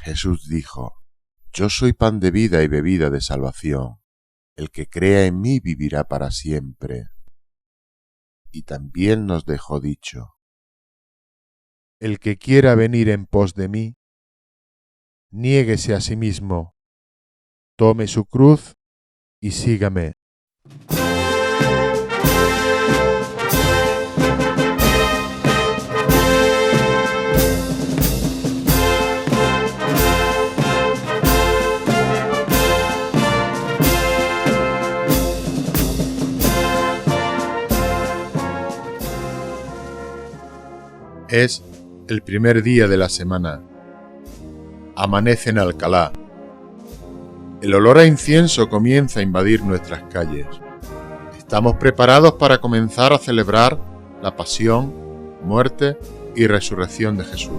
Jesús dijo: Yo soy pan de vida y bebida de salvación. El que crea en mí vivirá para siempre. Y también nos dejó dicho: El que quiera venir en pos de mí, niéguese a sí mismo, tome su cruz y sígame. Es el primer día de la semana. Amanece en Alcalá. El olor a incienso comienza a invadir nuestras calles. Estamos preparados para comenzar a celebrar la pasión, muerte y resurrección de Jesús.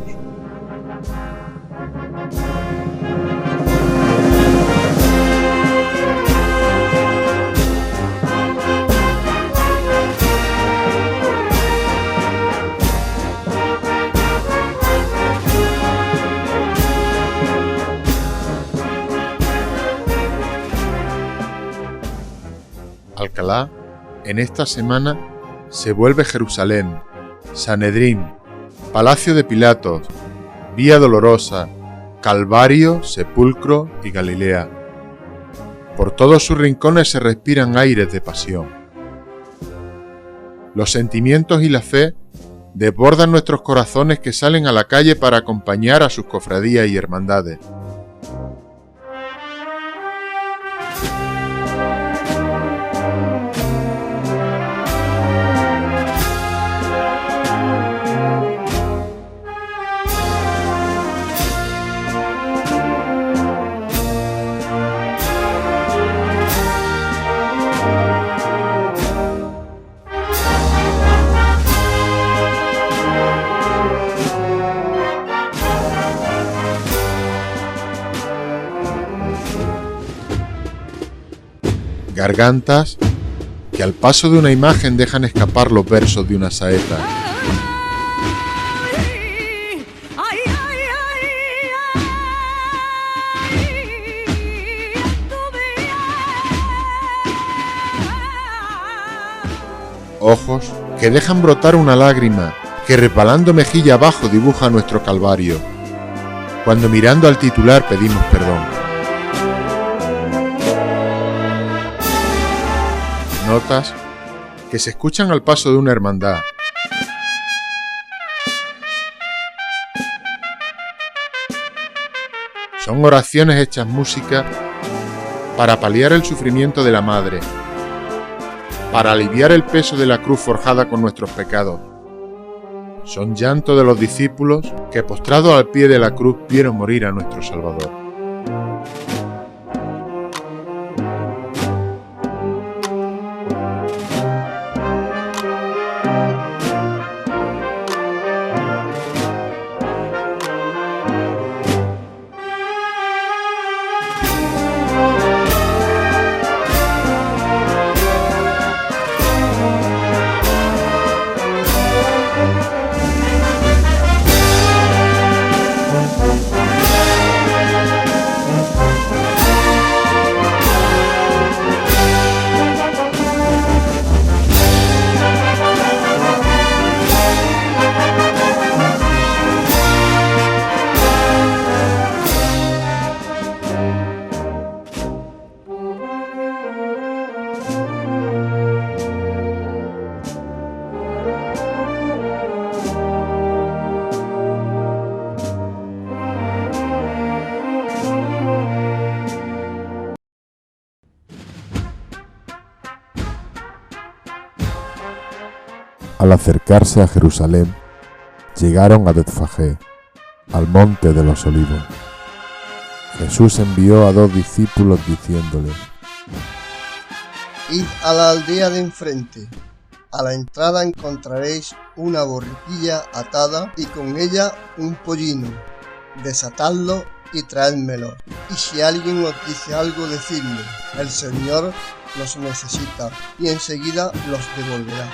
Alcalá, en esta semana, se vuelve Jerusalén, Sanedrín, Palacio de Pilatos, Vía Dolorosa, Calvario, Sepulcro y Galilea. Por todos sus rincones se respiran aires de pasión. Los sentimientos y la fe desbordan nuestros corazones que salen a la calle para acompañar a sus cofradías y hermandades. Gargantas que al paso de una imagen dejan escapar los versos de una saeta. Ojos que dejan brotar una lágrima que resbalando mejilla abajo dibuja nuestro calvario, cuando mirando al titular pedimos perdón. Notas que se escuchan al paso de una hermandad. Son oraciones hechas música para paliar el sufrimiento de la Madre, para aliviar el peso de la cruz forjada con nuestros pecados. Son llanto de los discípulos que postrados al pie de la cruz vieron morir a nuestro Salvador. Al acercarse a Jerusalén, llegaron a Betfagé, al monte de los olivos. Jesús envió a 2 discípulos diciéndoles: Id a la aldea de enfrente. A la entrada encontraréis una borriquilla atada y con ella un pollino. Desatadlo y traédmelo. Y si alguien os dice algo, decidme: el Señor los necesita, y enseguida los devolverá.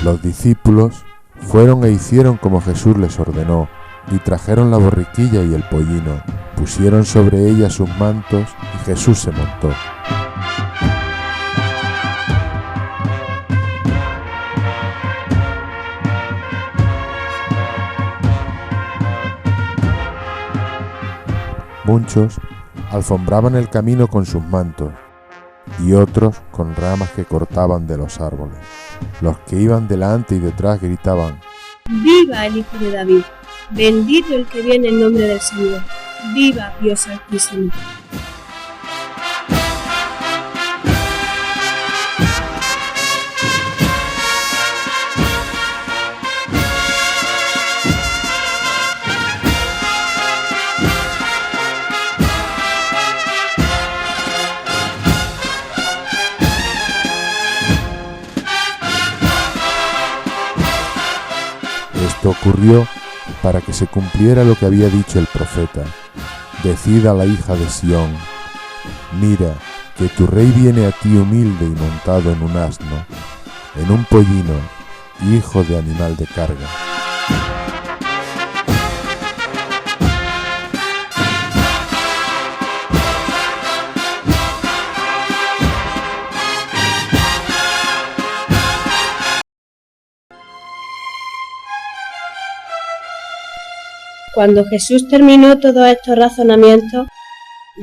Los discípulos fueron e hicieron como Jesús les ordenó, y trajeron la borriquilla y el pollino, pusieron sobre ella sus mantos, y Jesús se montó. Muchos alfombraban el camino con sus mantos, y otros con ramas que cortaban de los árboles. Los que iban delante y detrás gritaban: ¡Viva el Hijo de David! ¡Bendito el que viene en nombre del Señor! ¡Viva Dios Altísimo! Esto ocurrió para que se cumpliera lo que había dicho el profeta: decid a la hija de Sión, mira, que tu rey viene a ti humilde y montado en un asno, en un pollino, hijo de animal de carga. Cuando Jesús terminó todos estos razonamientos,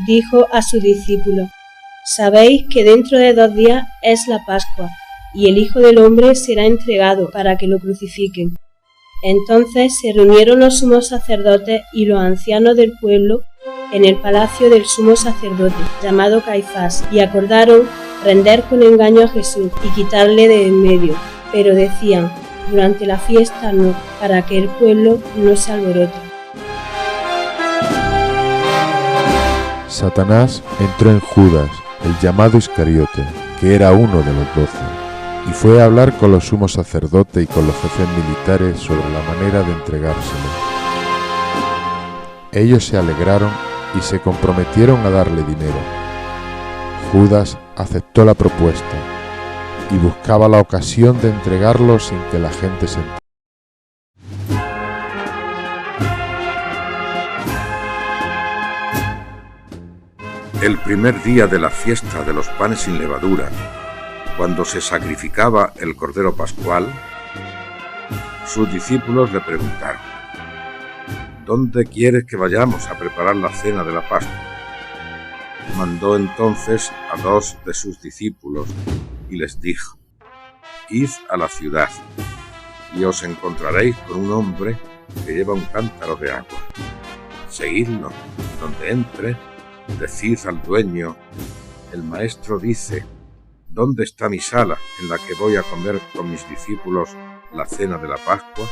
dijo a sus discípulos: sabéis que dentro de 2 días es la Pascua, y el Hijo del Hombre será entregado para que lo crucifiquen. Entonces se reunieron los sumos sacerdotes y los ancianos del pueblo en el palacio del sumo sacerdote, llamado Caifás, y acordaron prender con engaño a Jesús y quitarle de en medio, pero decían: durante la fiesta no, para que el pueblo no se alborote. Satanás entró en Judas, el llamado Iscariote, que era uno de los 12, y fue a hablar con los sumos sacerdotes y con los jefes militares sobre la manera de entregárselo. Ellos se alegraron y se comprometieron a darle dinero. Judas aceptó la propuesta y buscaba la ocasión de entregarlo sin que la gente se enterara. El primer día de la fiesta de los panes sin levadura, cuando se sacrificaba el Cordero Pascual, sus discípulos le preguntaron: ¿dónde quieres que vayamos a preparar la cena de la Pascua? Mandó entonces a 2 de sus discípulos y les dijo: id a la ciudad, y os encontraréis con un hombre que lleva un cántaro de agua. Seguidlo, y donde entre, decid al dueño: el maestro dice, ¿dónde está mi sala en la que voy a comer con mis discípulos la cena de la Pascua?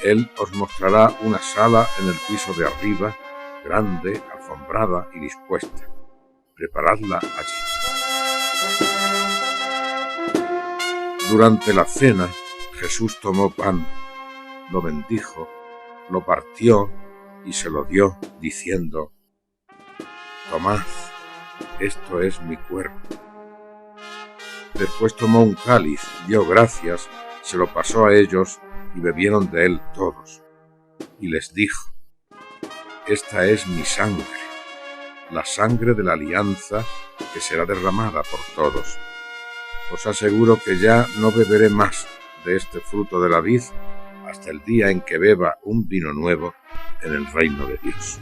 Él os mostrará una sala en el piso de arriba, grande, alfombrada y dispuesta. Preparadla allí. Durante la cena, Jesús tomó pan, lo bendijo, lo partió y se lo dio, diciendo: tomad, esto es mi cuerpo. Después tomó un cáliz, dio gracias, se lo pasó a ellos y bebieron de él todos. Y les dijo: esta es mi sangre, la sangre de la alianza que será derramada por todos. Os aseguro que ya no beberé más de este fruto de la vid hasta el día en que beba un vino nuevo en el reino de Dios.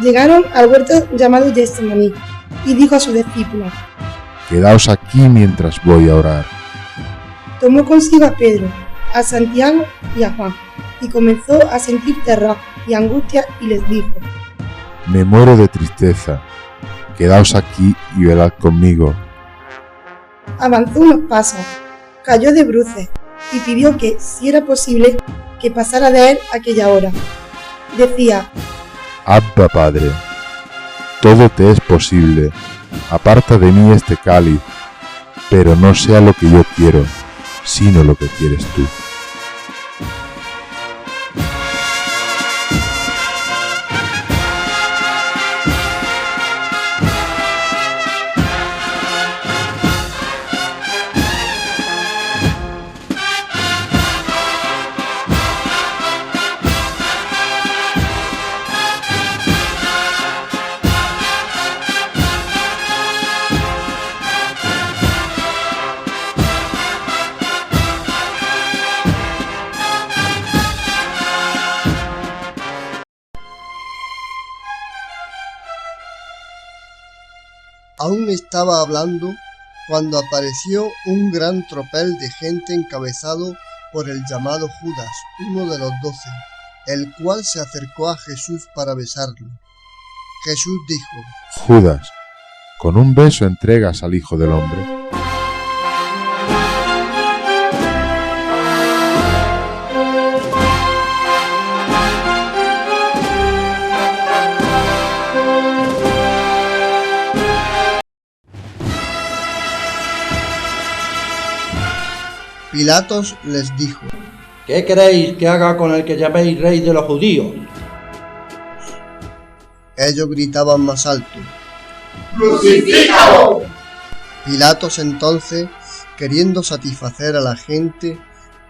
Llegaron al huerto llamado Getsemaní, y dijo a sus discípulos: quedaos aquí mientras voy a orar. Tomó consigo a Pedro, a Santiago y a Juan, y comenzó a sentir terror y angustia, y les dijo: me muero de tristeza, quedaos aquí y velad conmigo. Avanzó unos pasos, cayó de bruces, y pidió que, si era posible, que pasara de él aquella hora. Decía: Abba, Padre, todo te es posible, aparta de mí este cáliz, pero no sea lo que yo quiero, sino lo que quieres tú. Aún estaba hablando cuando apareció un gran tropel de gente encabezado por el llamado Judas, uno de los 12, el cual se acercó a Jesús para besarlo. Jesús dijo: Judas, ¿con un beso entregas al Hijo del Hombre? Pilatos les dijo: ¿Qué queréis que haga con el que llaméis rey de los judíos? Ellos gritaban más alto: ¡Crucifícalo! Pilatos entonces, queriendo satisfacer a la gente,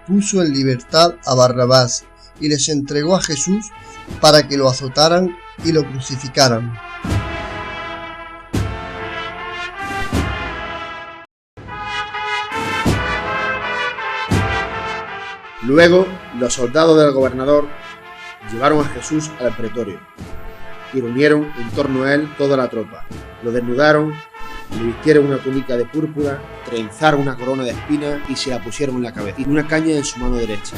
puso en libertad a Barrabás y les entregó a Jesús para que lo azotaran y lo crucificaran. Luego, los soldados del gobernador llevaron a Jesús al pretorio y reunieron en torno a él toda la tropa. Lo desnudaron, le vistieron una túnica de púrpura, trenzaron una corona de espinas y se la pusieron en la cabeza y una caña en su mano derecha.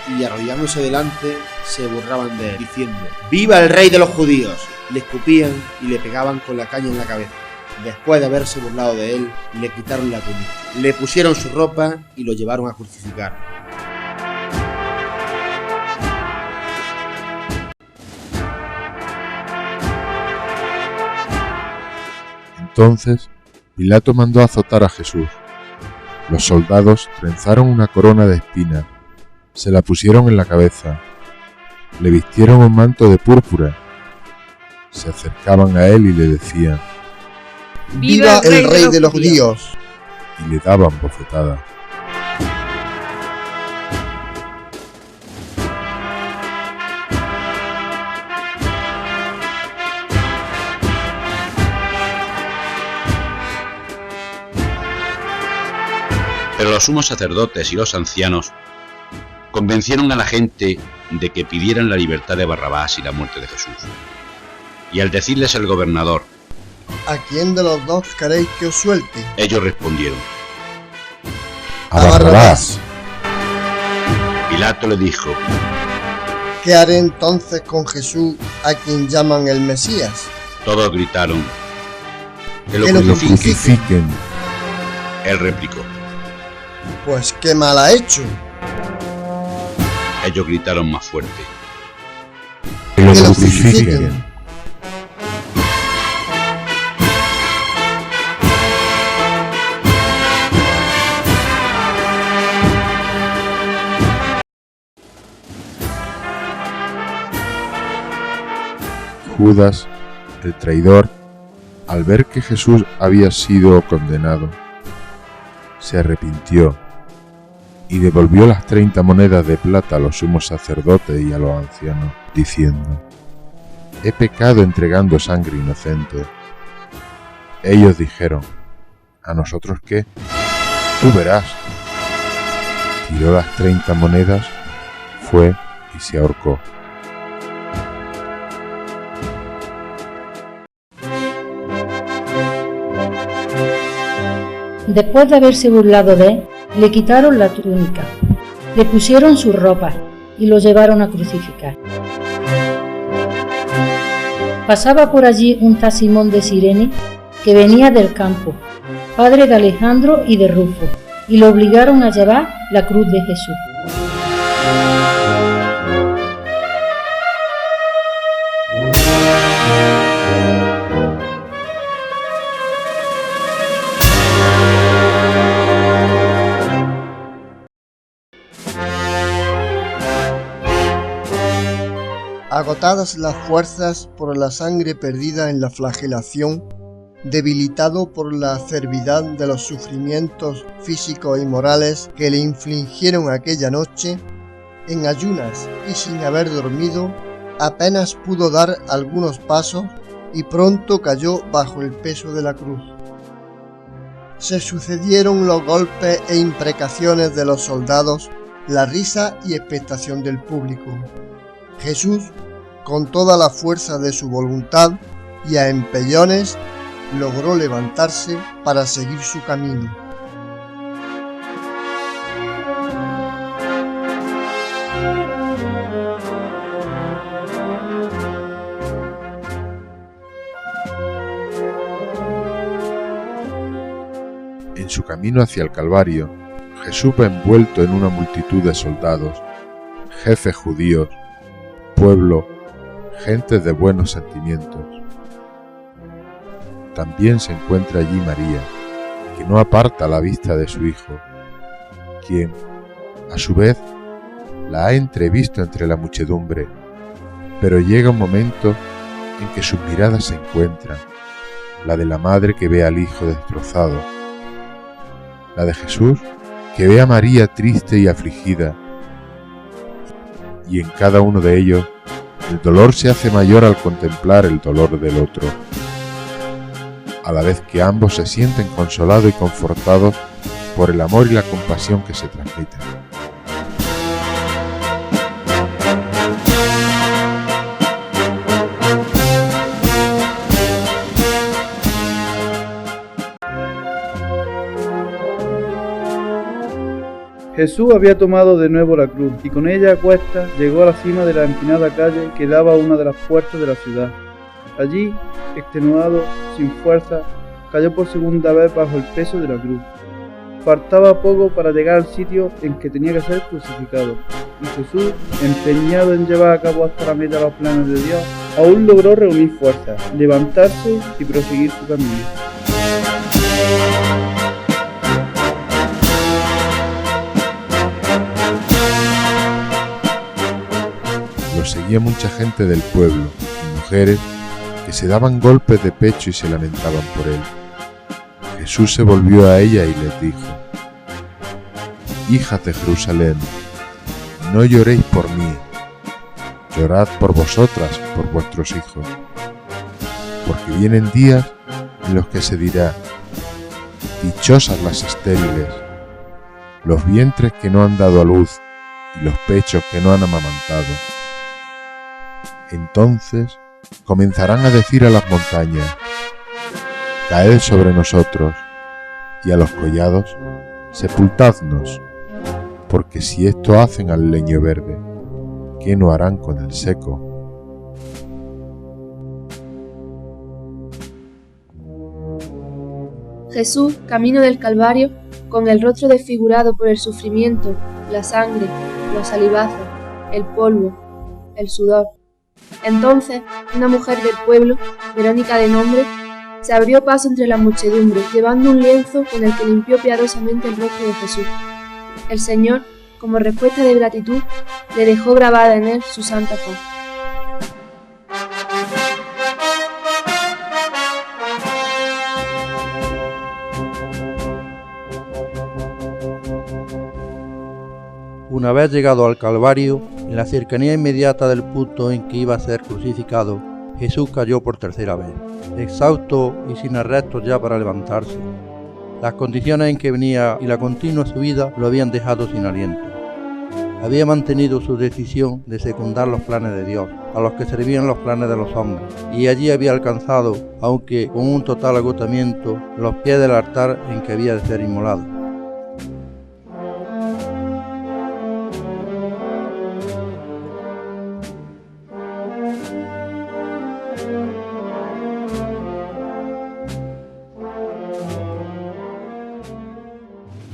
Y arrodillándose delante, se burlaban de él, diciendo: ¡Viva el rey de los judíos! Le escupían y le pegaban con la caña en la cabeza. Después de haberse burlado de él, le quitaron la túnica, le pusieron su ropa y lo llevaron a crucificar. Entonces Pilato mandó azotar a Jesús. Los soldados trenzaron una corona de espinas, se la pusieron en la cabeza, le vistieron un manto de púrpura, se acercaban a él y le decían: ¡Viva el rey de los judíos! Y le daban bofetadas. Pero los sumos sacerdotes y los ancianos convencieron a la gente de que pidieran la libertad de Barrabás y la muerte de Jesús. Y al decirles el gobernador: ¿A quién de los dos queréis que os suelte? Ellos respondieron: ¡A Barrabás! Pilato le dijo: ¿Qué haré entonces con Jesús, a quien llaman el Mesías? Todos gritaron: ¡Que lo ¡Que lo crucifiquen! Él replicó: Pues qué mal ha hecho. Ellos gritaron más fuerte: ¡Que lo crucifiquen! Judas, el traidor, al ver que Jesús había sido condenado, se arrepintió y devolvió las 30 monedas de plata a los sumos sacerdotes y a los ancianos, diciendo: «He pecado entregando sangre inocente». Ellos dijeron: «¿A nosotros qué? Tú verás». Tiró las 30 monedas, fue y se ahorcó. Después de haberse burlado de él, le quitaron la túnica, le pusieron sus ropas y lo llevaron a crucificar. Pasaba por allí un tal Simón de Cirene, que venía del campo, padre de Alejandro y de Rufo, y lo obligaron a llevar la cruz de Jesús. Agotadas las fuerzas por la sangre perdida en la flagelación, debilitado por la acervidad de los sufrimientos físicos y morales que le infligieron aquella noche, en ayunas y sin haber dormido, apenas pudo dar algunos pasos y pronto cayó bajo el peso de la cruz. Se sucedieron los golpes e imprecaciones de los soldados, la risa y expectación del público. Jesús, con toda la fuerza de su voluntad y a empellones, logró levantarse para seguir su camino. En su camino hacia el Calvario, Jesús va envuelto en una multitud de soldados, jefes judíos, pueblo, gentes de buenos sentimientos. También se encuentra allí María, que no aparta la vista de su hijo, quien, a su vez, la ha entrevisto entre la muchedumbre, pero llega un momento en que sus miradas se encuentran, la de la madre que ve al hijo destrozado, la de Jesús que ve a María triste y afligida, y en cada uno de ellos el dolor se hace mayor al contemplar el dolor del otro, a la vez que ambos se sienten consolados y confortados por el amor y la compasión que se transmiten. Jesús había tomado de nuevo la cruz y con ella a cuestas llegó a la cima de la empinada calle que daba a una de las puertas de la ciudad. Allí, extenuado, sin fuerza, cayó por segunda vez bajo el peso de la cruz. Faltaba poco para llegar al sitio en que tenía que ser crucificado, y Jesús, empeñado en llevar a cabo hasta la meta los planes de Dios, aún logró reunir fuerzas, levantarse y proseguir su camino. Lo seguía mucha gente del pueblo y mujeres que se daban golpes de pecho y se lamentaban por él. Jesús se volvió a ella y les dijo: Hijas de Jerusalén, no lloréis por mí, llorad por vosotras, por vuestros hijos, porque vienen días en los que se dirá: dichosas las estériles, los vientres que no han dado a luz y los pechos que no han amamantado. Entonces comenzarán a decir a las montañas: caed sobre nosotros, y a los collados: sepultadnos, porque si esto hacen al leño verde, ¿qué no harán con el seco? Jesús, camino del Calvario, con el rostro desfigurado por el sufrimiento, la sangre, los salivazos, el polvo, el sudor. Entonces, una mujer del pueblo, Verónica de nombre, se abrió paso entre la muchedumbre, llevando un lienzo con el que limpió piadosamente el rostro de Jesús. El Señor, como respuesta de gratitud, le dejó grabada en él su santa faz. Una vez llegado al Calvario, en la cercanía inmediata del punto en que iba a ser crucificado, Jesús cayó por tercera vez, exhausto y sin arrestos ya para levantarse. Las condiciones en que venía y la continua subida lo habían dejado sin aliento. Había mantenido su decisión de secundar los planes de Dios, a los que servían los planes de los hombres, y allí había alcanzado, aunque con un total agotamiento, los pies del altar en que había de ser inmolado.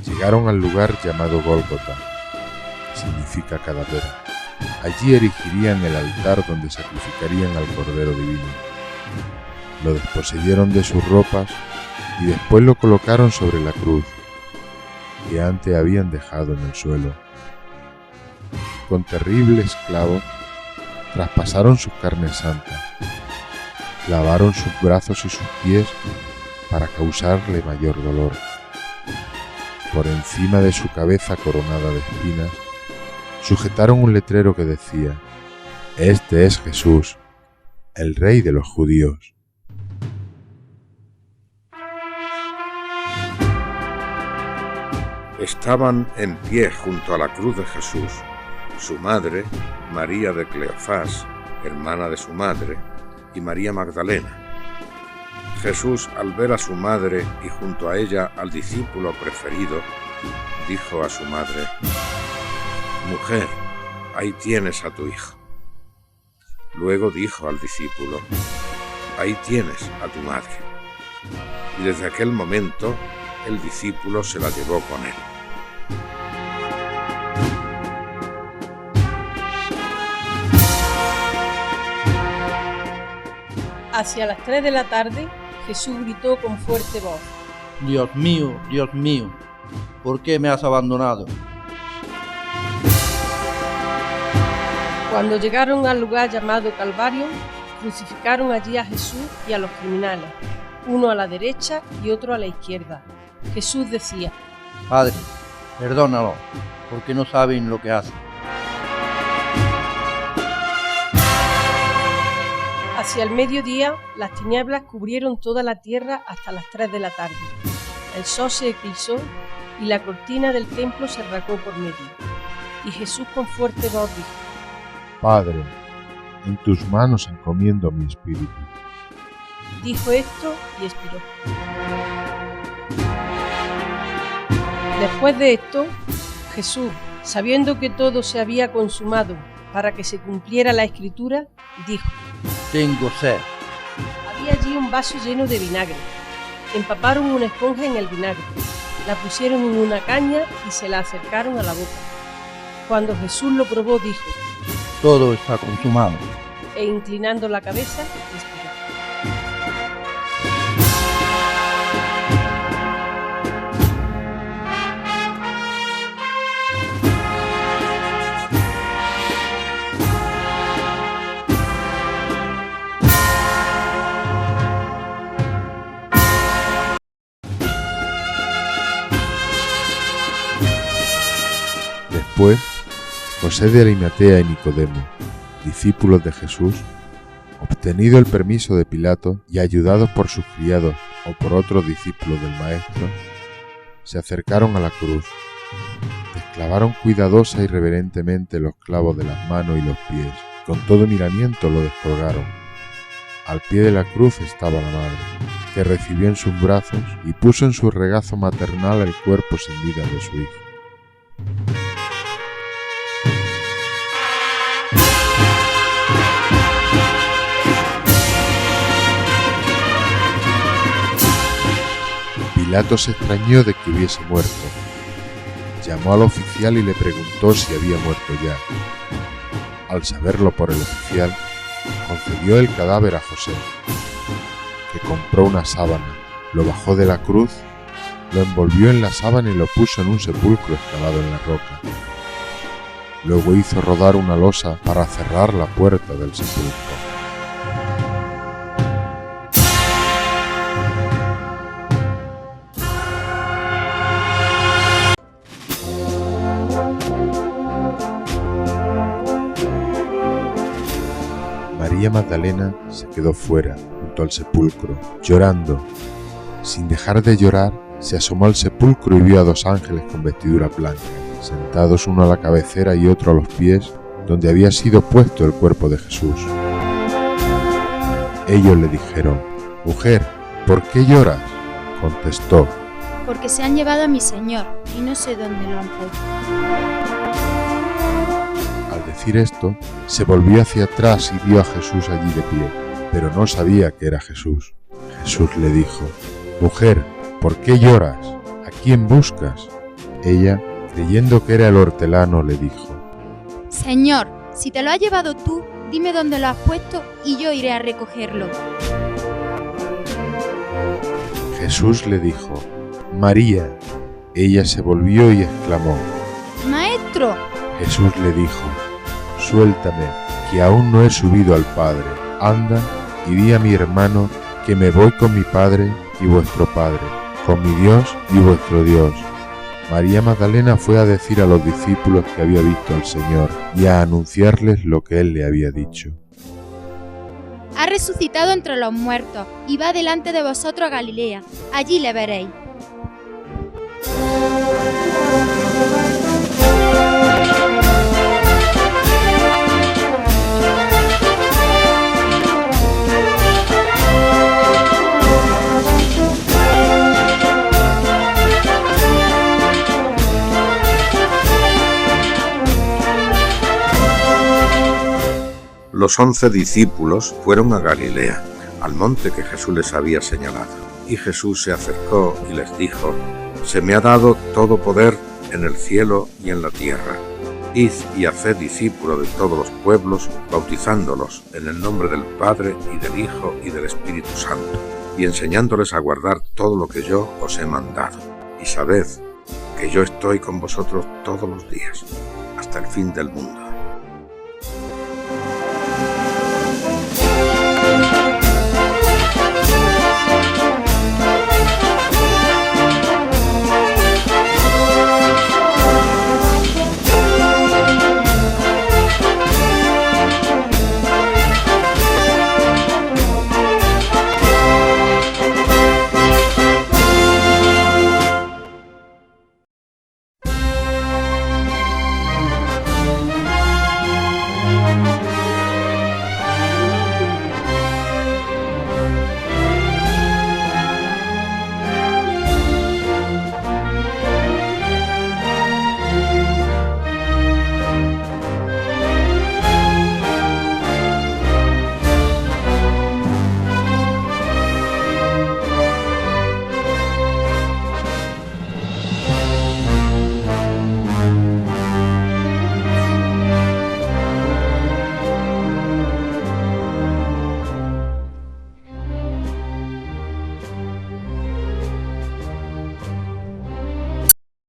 Llegaron al lugar llamado Gólgota, que significa calavera. Allí erigirían el altar donde sacrificarían al Cordero Divino. Lo desposeyeron de sus ropas y después lo colocaron sobre la cruz, que antes habían dejado en el suelo. Con terribles clavos traspasaron sus carnes santas, clavaron sus brazos y sus pies para causarle mayor dolor. Por encima de su cabeza coronada de espinas, sujetaron un letrero que decía: «Este es Jesús, el Rey de los judíos». Estaban en pie junto a la cruz de Jesús, su madre, María de Cleofás, hermana de su madre, y María Magdalena. Jesús, al ver a su madre y junto a ella al discípulo preferido, dijo a su madre: «Mujer, ahí tienes a tu hijo». Luego dijo al discípulo: «Ahí tienes a tu madre». Y desde aquel momento el discípulo se la llevó con él. Hacia las 3 de la tarde, Jesús gritó con fuerte voz: Dios mío, ¿por qué me has abandonado? Cuando llegaron al lugar llamado Calvario, crucificaron allí a Jesús y a los criminales, uno a la derecha y otro a la izquierda. Jesús decía: Padre, perdónalo, porque no saben lo que hacen. Hacia el mediodía, las tinieblas cubrieron toda la tierra hasta las 3 de la tarde. El sol se eclipsó y la cortina del templo se rasgó por medio. Y Jesús con fuerte voz dijo: Padre, en tus manos encomiendo mi espíritu. Dijo esto y expiró. Después de esto, Jesús, sabiendo que todo se había consumado para que se cumpliera la Escritura, dijo: Tengo sed. Había allí un vaso lleno de vinagre. Empaparon una esponja en el vinagre, la pusieron en una caña y se la acercaron a la boca. Cuando Jesús lo probó, dijo: Todo está consumado. E inclinando la cabeza, expiró. Después, José de Arimatea y Nicodemo, discípulos de Jesús, obtenido el permiso de Pilato y ayudados por sus criados o por otros discípulos del Maestro, se acercaron a la cruz, desclavaron cuidadosa y reverentemente los clavos de las manos y los pies, con todo miramiento lo descolgaron. Al pie de la cruz estaba la madre, que recibió en sus brazos y puso en su regazo maternal el cuerpo sin vida de su hijo. Pilato se extrañó de que hubiese muerto. Llamó al oficial y le preguntó si había muerto ya. Al saberlo por el oficial, concedió el cadáver a José, que compró una sábana, lo bajó de la cruz, lo envolvió en la sábana y lo puso en un sepulcro excavado en la roca. Luego hizo rodar una losa para cerrar la puerta del sepulcro. María Magdalena se quedó fuera, junto al sepulcro, llorando. Sin dejar de llorar, se asomó al sepulcro y vio a dos ángeles con vestiduras blancas, sentados uno a la cabecera y otro a los pies, donde había sido puesto el cuerpo de Jesús. Ellos le dijeron: Mujer, ¿por qué lloras? Contestó: Porque se han llevado a mi Señor, y no sé dónde lo han puesto. Al decir esto, se volvió hacia atrás y vio a Jesús allí de pie, pero no sabía que era Jesús. Jesús le dijo: Mujer, ¿por qué lloras? ¿A quién buscas? Ella, creyendo que era el hortelano, le dijo: Señor, si te lo has llevado tú, dime dónde lo has puesto y yo iré a recogerlo. Jesús le dijo: María. Ella se volvió y exclamó: Maestro. Jesús le dijo: Suéltame, que aún no he subido al Padre. Anda y di a mi hermano que me voy con mi Padre y vuestro Padre, con mi Dios y vuestro Dios. María Magdalena fue a decir a los discípulos que había visto al Señor y a anunciarles lo que Él le había dicho. Ha resucitado entre los muertos y va delante de vosotros a Galilea. Allí le veréis. Los 11 discípulos fueron a Galilea, al monte que Jesús les había señalado. Y Jesús se acercó y les dijo: «Se me ha dado todo poder en el cielo y en la tierra. Id y haced discípulos de todos los pueblos, bautizándolos en el nombre del Padre y del Hijo y del Espíritu Santo, y enseñándoles a guardar todo lo que yo os he mandado. Y sabed que yo estoy con vosotros todos los días, hasta el fin del mundo».